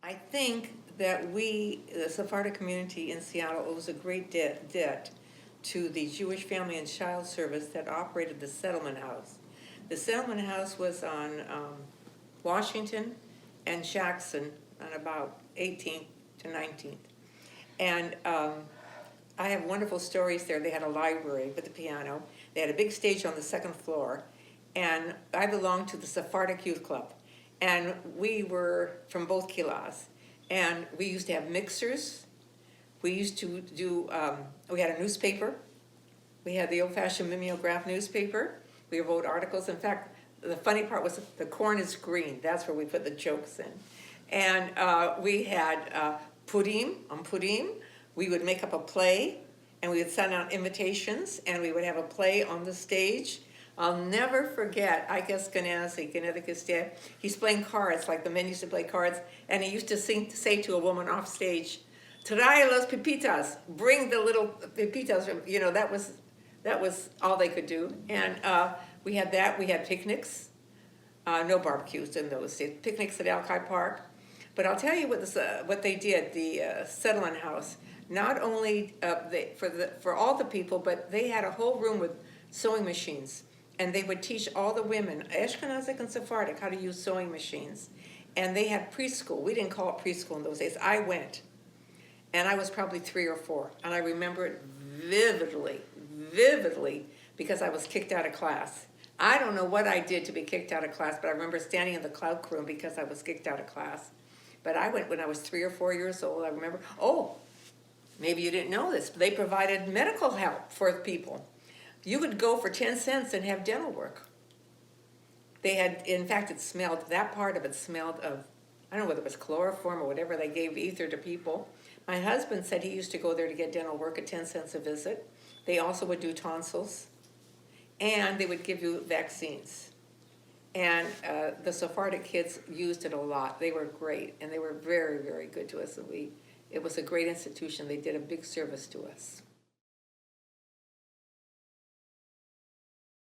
I think that the Sephardic community in Seattle, owes a great debt to the Jewish Family and Child Service that operated the Settlement House. The Settlement House was on Washington and Jackson on about 18th to 19th. And I have wonderful stories there. They had a library with a piano. They had a big stage on the second floor. And I belonged to the Sephardic Youth Club. And we were from both kilas. And we used to have mixers. We used to do, we had a newspaper. We had the old-fashioned mimeograph newspaper. We wrote articles. In fact, the funny part was the corn is green. That's where we put the jokes in. And we had Purim, on Purim. We would make up a play, and we would send out invitations, and we would have a play on the stage. I'll never forget Ike Eskenazi, he's playing cards, like the men used to play cards, and he used to say to a woman off stage, "Trae los pepitas," bring the little pepitas. You know, that was all they could do. And we had that. We had picnics. No barbecues in those days. Picnics at Alki Park. But I'll tell you what they did. The Settlement House. Not only for all the people, but they had a whole room with sewing machines, and they would teach all the women, Ashkenazic and Sephardic, how to use sewing machines. And they had preschool. We didn't call it preschool in those days. I went, and I was probably 3 or 4, and I remember it vividly, because I was kicked out of class. I don't know what I did to be kicked out of class, but I remember standing in the cloakroom because I was kicked out of class. But I went when I was 3 or 4 years old. I remember, maybe you didn't know this, but they provided medical help for people. You could go for 10 cents and have dental work. They had, in fact, that part of it smelled of, I don't know whether it was chloroform or whatever they gave ether to people. My husband said he used to go there to get dental work at 10 cents a visit. They also would do tonsils, and they would give you vaccines. And the Sephardic kids used it a lot. They were great, and they were very, very good to us. And it was a great institution. They did a big service to us.